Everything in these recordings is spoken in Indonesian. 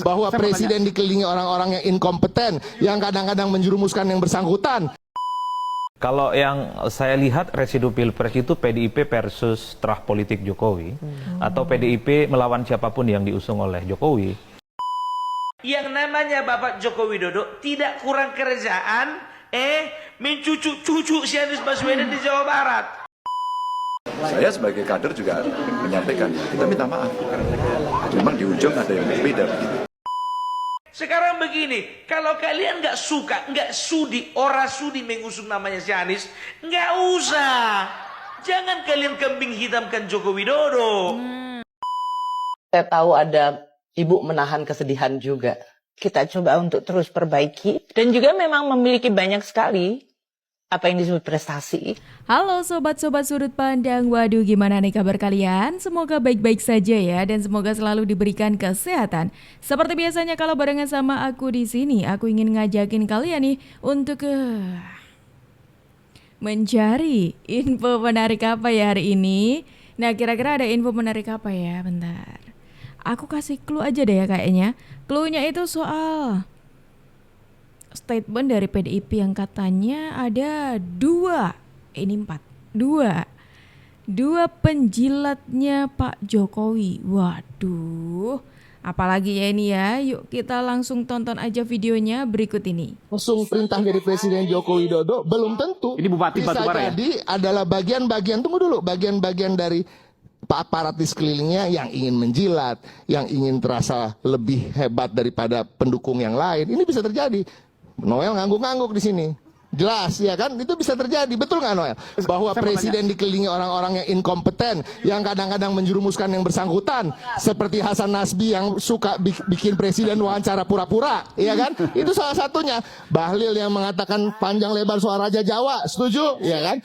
bahwa presiden dikelilingi orang-orang yang inkompeten, yang kadang-kadang menjerumuskan yang bersangkutan. Kalau yang saya lihat residu Pilpres itu PDIP versus terah politik Jokowi, atau PDIP melawan siapapun yang diusung oleh Jokowi. Yang namanya Bapak Joko Widodo tidak kurang kerjaan, mencucu-cucu si Anies Baswedan di Jawa Barat. Saya sebagai kader juga menyampaikan, kita minta maaf. Memang di ujung ada yang berbeda. Sekarang begini, kalau kalian nggak suka, nggak sudi, ora sudi mengusung namanya si Anies, nggak usah. Jangan kalian kambing hitamkan Joko Widodo. Saya tahu ada ibu menahan kesedihan juga. Kita coba untuk terus perbaiki. Dan juga memang memiliki banyak sekali apa yang disebut prestasi. Halo sobat-sobat sudut pandang. Waduh, gimana nih kabar kalian? Semoga baik-baik saja ya, dan semoga selalu diberikan kesehatan. Seperti biasanya kalau barengan sama aku di sini, aku ingin ngajakin kalian nih untuk mencari info menarik apa ya hari ini. Nah, kira-kira ada info menarik apa ya? Bentar. Aku kasih clue aja deh ya kayaknya. Clue-nya itu soal statement dari PDIP yang katanya ada dua penjilatnya Pak Jokowi. Waduh, apalagi ya ini ya. Yuk kita langsung tonton aja videonya berikut ini. Langsung perintah dari Presiden Joko Widodo belum tentu. Ini Bupati bisa Batubara ya? jadi adalah bagian-bagian, tunggu dulu, bagian-bagian dari Pak aparat di sekelilingnya yang ingin menjilat, yang ingin terasa lebih hebat daripada pendukung yang lain. Ini bisa terjadi. Noel ngangguk-ngangguk di sini. Jelas ya kan, itu bisa terjadi, betul nggak Noel? Bahwa presiden dikelilingi orang-orang yang inkompeten, yang kadang-kadang menjerumuskan yang bersangkutan, seperti Hasan Nasbi yang suka bikin presiden wawancara pura-pura, ya kan? Itu salah satunya. Bahlil yang mengatakan panjang lebar soal Raja Jawa, setuju, ya kan?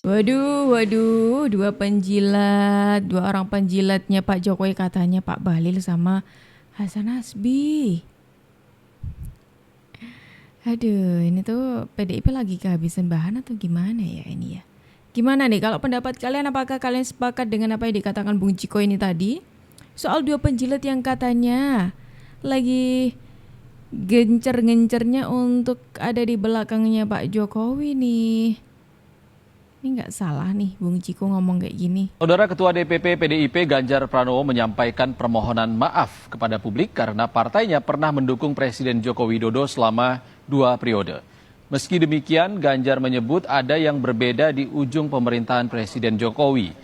Waduh, dua orang penjilatnya Pak Jokowi katanya Pak Bahlil sama Hasan Nasbi. Aduh, ini tuh PDIP lagi kehabisan bahan atau gimana ya ini ya? Gimana nih kalau pendapat kalian, apakah kalian sepakat dengan apa yang dikatakan Bung Ciko ini tadi? Soal dua penjilat yang katanya lagi gencer-gencernya untuk ada di belakangnya Pak Jokowi nih. Ini nggak salah nih Bung Ciko ngomong kayak gini. Saudara Ketua DPP PDIP Ganjar Pranowo menyampaikan permohonan maaf kepada publik karena partainya pernah mendukung Presiden Joko Widodo selama 2 periode. Meski demikian, Ganjar menyebut ada yang berbeda di ujung pemerintahan Presiden Jokowi.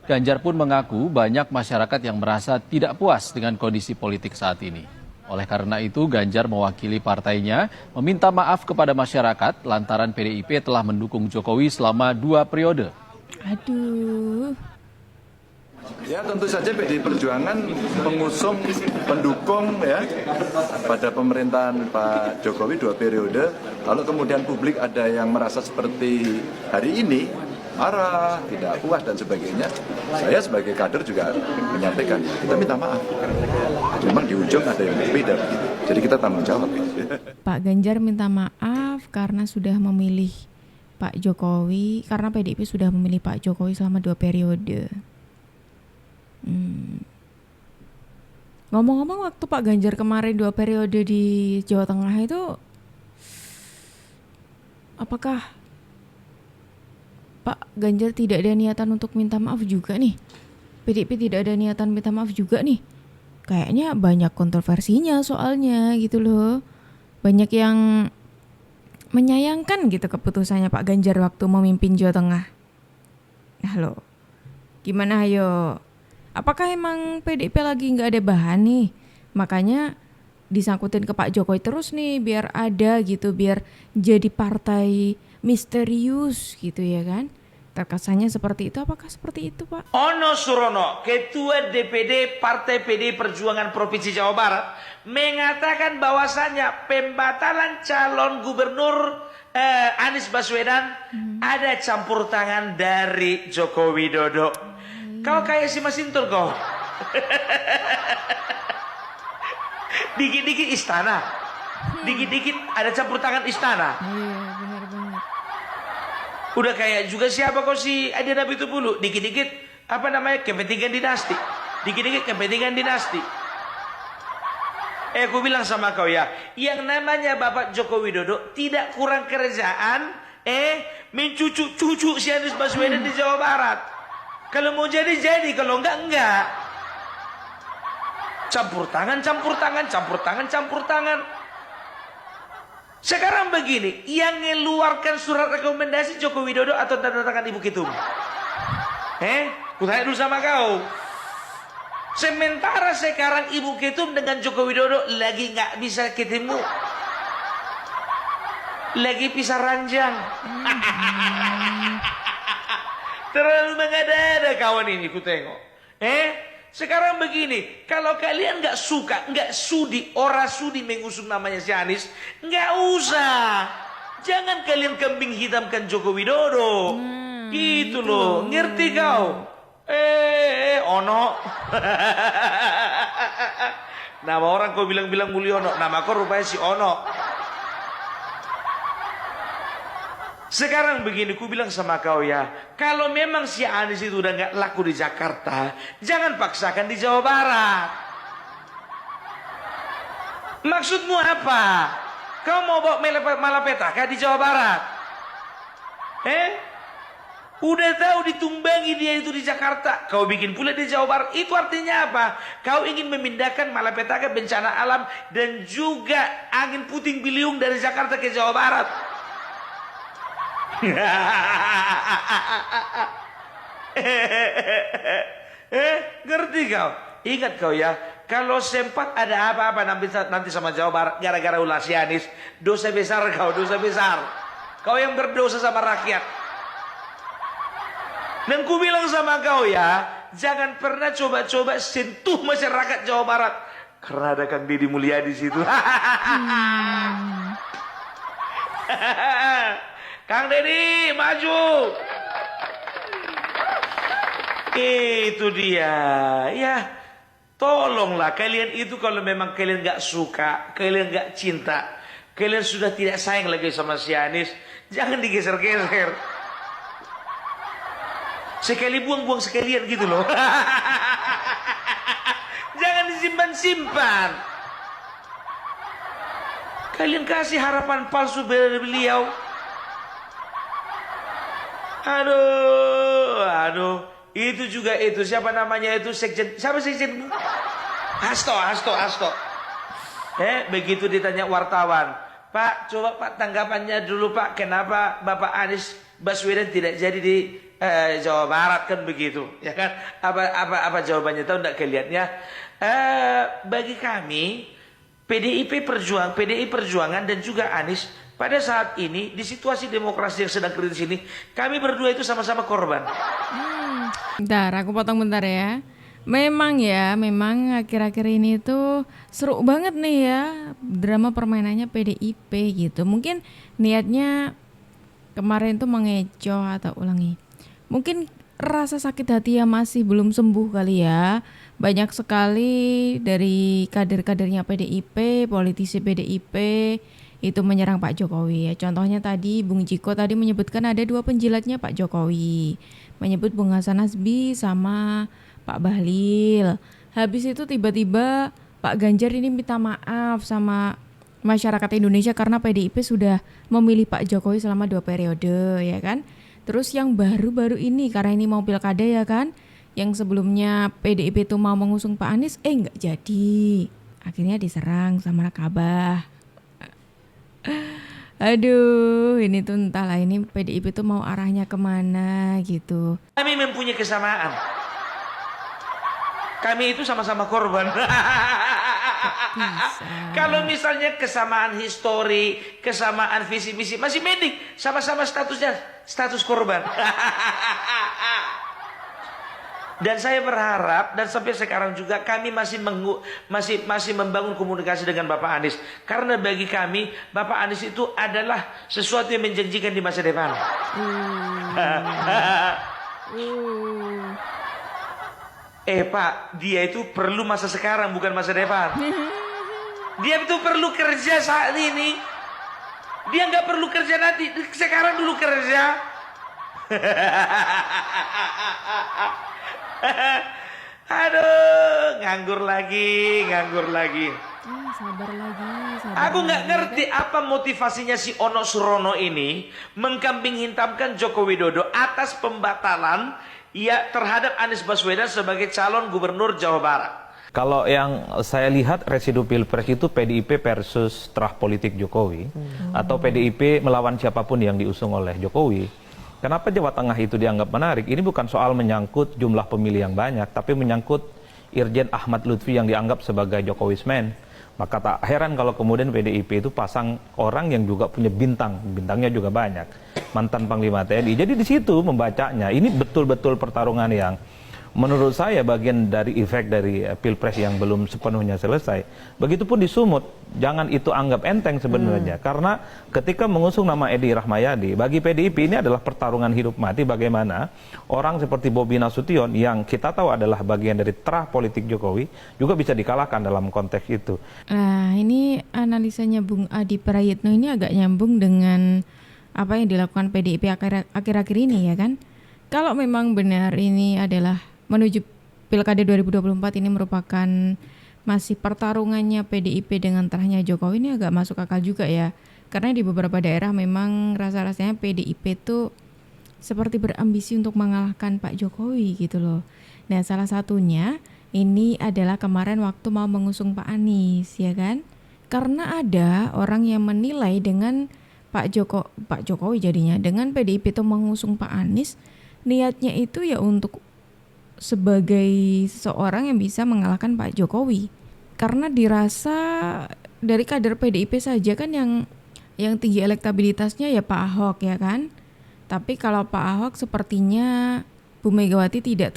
Ganjar pun mengaku banyak masyarakat yang merasa tidak puas dengan kondisi politik saat ini. Oleh karena itu, Ganjar mewakili partainya meminta maaf kepada masyarakat lantaran PDIP telah mendukung Jokowi selama 2 periode. Aduh. Ya tentu saja PDI Perjuangan mengusung pendukung ya pada pemerintahan Pak Jokowi 2 periode. Kalau kemudian publik ada yang merasa seperti hari ini, marah, tidak puas dan sebagainya, saya sebagai kader juga menyampaikan, kita minta maaf. Memang di ujung ada yang berbeda, jadi kita tanggung jawab. Pak Ganjar minta maaf karena sudah memilih Pak Jokowi, karena PDIP sudah memilih Pak Jokowi selama 2 periode. Ngomong-ngomong, waktu Pak Ganjar kemarin 2 periode di Jawa Tengah itu, apakah Pak Ganjar tidak ada niatan untuk minta maaf juga nih? PDIP tidak ada niatan minta maaf juga nih? Kayaknya banyak kontroversinya soalnya gitu loh. Banyak yang menyayangkan gitu keputusannya Pak Ganjar waktu memimpin Jawa Tengah. Nah loh, gimana ayo? Apakah emang PDIP lagi nggak ada bahan nih? Makanya disangkutin ke Pak Jokowi terus nih biar ada gitu, biar jadi partai misterius gitu ya kan? Terkesannya seperti itu. Apakah seperti itu Pak? Ono Surono, Ketua DPD Partai PD Perjuangan Provinsi Jawa Barat, mengatakan bahwasannya pembatalan calon gubernur Anies Baswedan ada campur tangan dari Joko Widodo. Kau kayak si Masinton kau. Dikit-dikit istana. Dikit-dikit ada campur tangan istana. Iya, benar banget. Udah kayak juga siapa kok si Adi Nabi Tupulu. Dikit-dikit apa namanya kepentingan dinasti. Dikit-dikit kepentingan dinasti. Aku bilang sama kau ya, yang namanya Bapak Joko Widodo tidak kurang kerjaan, mencucuk-cucuk si Anies Baswedan di Jawa Barat. Kalau mau jadi, kalau enggak. Campur tangan. Sekarang begini, yang ngeluarkan surat rekomendasi Joko Widodo atau tanda tangan Ibu Ketum? Kutanya dulu sama kau. Sementara sekarang Ibu Ketum dengan Joko Widodo lagi nggak bisa ketemu, lagi pisah ranjang. Terlalu mengada-ada kawan ini ku tengok. Sekarang begini, kalau kalian nggak suka, nggak sudi, ora sudi mengusung namanya si Anies, nggak usah. Jangan kalian kambing hitamkan Joko Widodo. Gitu loh, ngerti kau? Ono. Nama orang kau bilang-bilang Mulyono, nama kau rupanya si Ono. Sekarang begini, ku bilang sama kau ya, kalau memang si Anies itu udah nggak laku di Jakarta, jangan paksakan di Jawa Barat. Maksudmu apa? Kau mau bawa malapetaka di Jawa Barat? Udah tahu ditumbangi dia itu di Jakarta, kau bikin pula di Jawa Barat. Itu artinya apa? Kau ingin memindahkan malapetaka, bencana alam, dan juga angin puting beliung dari Jakarta ke Jawa Barat. Ngerti kau? Ingat kau ya, kalau sempat ada apa-apa nanti sama Jawa Barat gara-gara ulah si Anies, dosa besar kau, dosa besar. Kau yang berdosa sama rakyat. Dan ku bilang sama kau ya, jangan pernah coba-coba sentuh masyarakat Jawa Barat, karena ada Kang Deddy Mulyadi di situ. Kang Deddy maju. Itu dia. Ya, tolonglah kalian itu kalau memang kalian nggak suka, kalian nggak cinta, kalian sudah tidak sayang lagi sama si Anies, jangan digeser-geser. Sekali buang-buang sekalian gitu loh. Jangan disimpan-simpan. Kalian kasih harapan palsu dari beliau. Aduh. Itu juga itu. Siapa namanya itu? Sekjen. Siapa sekjen? Hasto. Begitu ditanya wartawan. Pak, coba Pak tanggapannya dulu Pak. Kenapa Bapak Anies Baswedan tidak jadi di Jawa Barat, kan begitu, ya kan? Apa jawabannya? Tahu enggak kalian ya? Bagi kami PDI Perjuangan dan juga Anies pada saat ini di situasi demokrasi yang sedang kritis ini, kami berdua itu sama-sama korban. Bentar, aku potong bentar ya. Memang akhir-akhir ini tuh seru banget nih ya drama permainannya PDIP gitu. Mungkin niatnya kemarin tuh mengecoh atau ulangi. Mungkin rasa sakit hati yang masih belum sembuh kali ya. Banyak sekali dari kader-kadernya PDIP, politisi PDIP itu menyerang Pak Jokowi ya. Contohnya tadi Bung Jiko tadi menyebutkan ada 2 penjilatnya Pak Jokowi. Menyebut Bung Hasan Nasbi sama Pak Bahlil. Habis itu tiba-tiba Pak Ganjar ini minta maaf sama masyarakat Indonesia karena PDIP sudah memilih Pak Jokowi selama 2 periode ya kan. Terus yang baru-baru ini karena ini mau pilkada ya kan, yang sebelumnya PDIP itu mau mengusung Pak Anies, nggak jadi. Akhirnya diserang sama Rakabah. Aduh, ini tuh entahlah ini PDIP tuh mau arahnya kemana gitu. Kami mempunyai kesamaan. Kami itu sama-sama korban. Kalau misalnya kesamaan histori, kesamaan visi misi masih mending, sama-sama status korban. Dan saya berharap dan sampai sekarang juga kami masih membangun komunikasi dengan Bapak Anies, karena bagi kami Bapak Anies itu adalah sesuatu yang menjanjikan di masa depan. Pak, dia itu perlu masa sekarang bukan masa depan. Dia itu perlu kerja saat ini. Dia nggak perlu kerja nanti, sekarang dulu kerja. Aduh, nganggur lagi. sabar lagi, sabar Aku nggak lagi, ngerti apa motivasinya si Ono Surono ini mengkambing hitamkan Joko Widodo atas pembatalan ya terhadap Anies Baswedan sebagai calon gubernur Jawa Barat. Kalau yang saya lihat residu pilpres itu PDIP versus terah politik Jokowi atau PDIP melawan siapapun yang diusung oleh Jokowi. Kenapa Jawa Tengah itu dianggap menarik? Ini bukan soal menyangkut jumlah pemilih yang banyak, tapi menyangkut Irjen Ahmad Lutfi yang dianggap sebagai Jokowismen. Maka tak heran kalau kemudian PDIP itu pasang orang yang juga punya bintangnya juga banyak, mantan Panglima TNI. Jadi di situ membacanya, ini betul-betul pertarungan yang menurut saya bagian dari efek dari pilpres yang belum sepenuhnya selesai. Begitupun di Sumut, jangan itu anggap enteng sebenarnya. Karena ketika mengusung nama Edi Rahmayadi, bagi PDIP ini adalah pertarungan hidup mati bagaimana orang seperti Bobi Nasution yang kita tahu adalah bagian dari terah politik Jokowi juga bisa dikalahkan dalam konteks itu. Nah, ini analisanya Bung Adi Prayitno ini agak nyambung dengan apa yang dilakukan PDIP akhir-akhir ini ya kan. Kalau memang benar ini adalah menuju Pilkada 2024 ini merupakan masih pertarungannya PDIP dengan terahnya Jokowi, ini agak masuk akal juga ya. Karena di beberapa daerah memang rasa-rasanya PDIP itu seperti berambisi untuk mengalahkan Pak Jokowi gitu loh. Nah, salah satunya ini adalah kemarin waktu mau mengusung Pak Anies ya kan. Karena ada orang yang menilai dengan Pak Jokowi jadinya dengan PDIP itu mengusung Pak Anies, niatnya itu ya untuk sebagai seseorang yang bisa mengalahkan Pak Jokowi. Karena dirasa dari kader PDIP saja kan yang tinggi elektabilitasnya ya Pak Ahok ya kan. Tapi kalau Pak Ahok sepertinya Bu Megawati tidak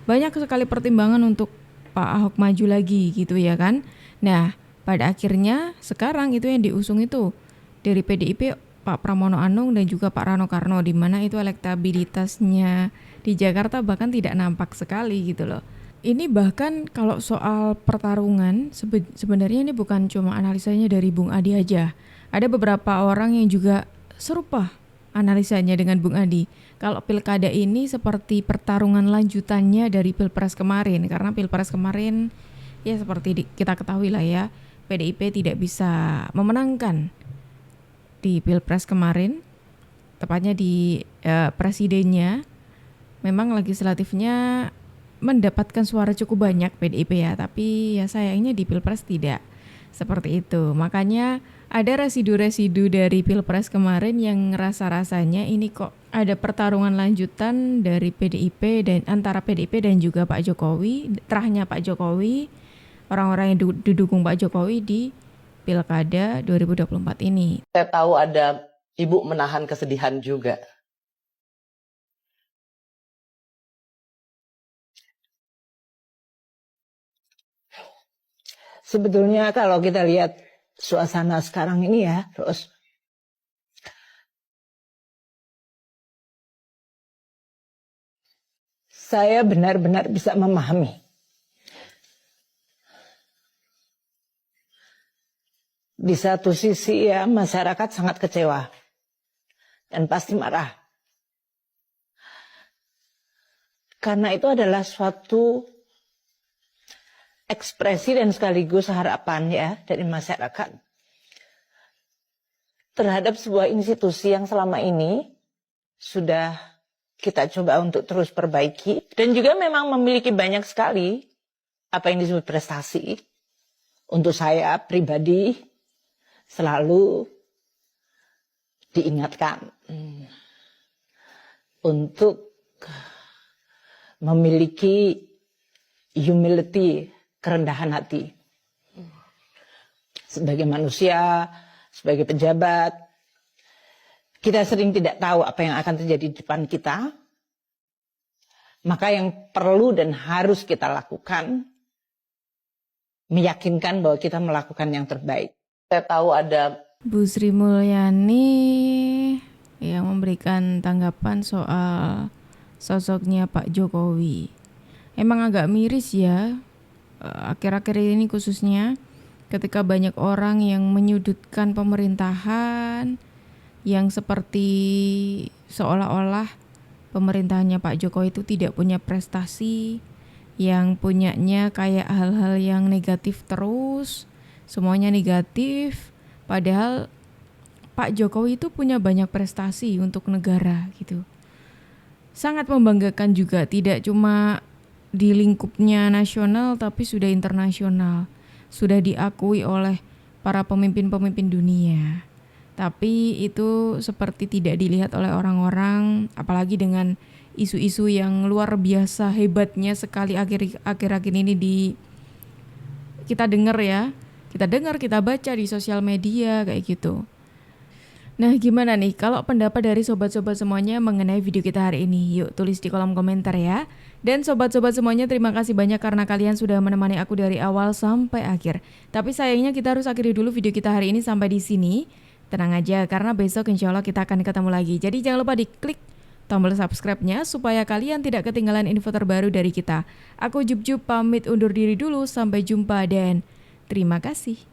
banyak sekali pertimbangan untuk Pak Ahok maju lagi gitu ya kan. Nah, pada akhirnya sekarang itu yang diusung itu dari PDIP Pak Pramono Anung dan juga Pak Rano Karno, di mana itu elektabilitasnya di Jakarta bahkan tidak nampak sekali gitu loh. Ini bahkan kalau soal pertarungan sebenarnya ini bukan cuma analisanya dari Bung Adi aja. Ada beberapa orang yang juga serupa analisanya dengan Bung Adi. Kalau pilkada ini seperti pertarungan lanjutannya dari Pilpres kemarin, karena Pilpres kemarin ya seperti kita ketahui lah ya, PDIP tidak bisa memenangkan di Pilpres kemarin, tepatnya di presidennya. Memang legislatifnya mendapatkan suara cukup banyak PDIP ya, tapi ya sayangnya di Pilpres tidak seperti itu. Makanya ada residu-residu dari Pilpres kemarin yang rasa-rasanya ini kok ada pertarungan lanjutan dari PDIP dan antara PDIP dan juga Pak Jokowi, terahnya Pak Jokowi, orang-orang yang didukung Pak Jokowi di Pilkada 2024 ini. Saya tahu ada ibu menahan kesedihan juga. Sebetulnya kalau kita lihat suasana sekarang ini ya, terus saya benar-benar bisa memahami. Di satu sisi ya masyarakat sangat kecewa dan pasti marah. Karena itu adalah suatu ekspresi dan sekaligus harapan ya dari masyarakat terhadap sebuah institusi yang selama ini sudah kita coba untuk terus perbaiki dan juga memang memiliki banyak sekali apa yang disebut prestasi. Untuk saya pribadi selalu diingatkan untuk memiliki humility, kerendahan hati. Sebagai manusia, sebagai pejabat, kita sering tidak tahu apa yang akan terjadi di depan kita. Maka yang perlu dan harus kita lakukan, meyakinkan bahwa kita melakukan yang terbaik. Saya tahu ada Bu Sri Mulyani yang memberikan tanggapan soal sosoknya Pak Jokowi. Emang agak miris ya, akhir-akhir ini khususnya ketika banyak orang yang menyudutkan pemerintahan yang seperti seolah-olah pemerintahannya Pak Jokowi itu tidak punya prestasi, yang punyanya kayak hal-hal yang negatif terus, semuanya negatif, padahal Pak Jokowi itu punya banyak prestasi untuk negara gitu. Sangat membanggakan juga, tidak cuma di lingkupnya nasional tapi sudah internasional, sudah diakui oleh para pemimpin-pemimpin dunia. Tapi itu seperti tidak dilihat oleh orang-orang, apalagi dengan isu-isu yang luar biasa hebatnya sekali akhir-akhir ini kita dengar ya. Kita dengar, kita baca di sosial media kayak gitu. Nah, gimana nih kalau pendapat dari sobat-sobat semuanya mengenai video kita hari ini? Yuk tulis di kolom komentar ya. Dan sobat-sobat semuanya, terima kasih banyak karena kalian sudah menemani aku dari awal sampai akhir. Tapi sayangnya kita harus akhiri dulu video kita hari ini sampai di sini. Tenang aja karena besok insya Allah kita akan ketemu lagi. Jadi jangan lupa diklik tombol subscribe-nya supaya kalian tidak ketinggalan info terbaru dari kita. Aku Jup pamit undur diri dulu, sampai jumpa dan terima kasih.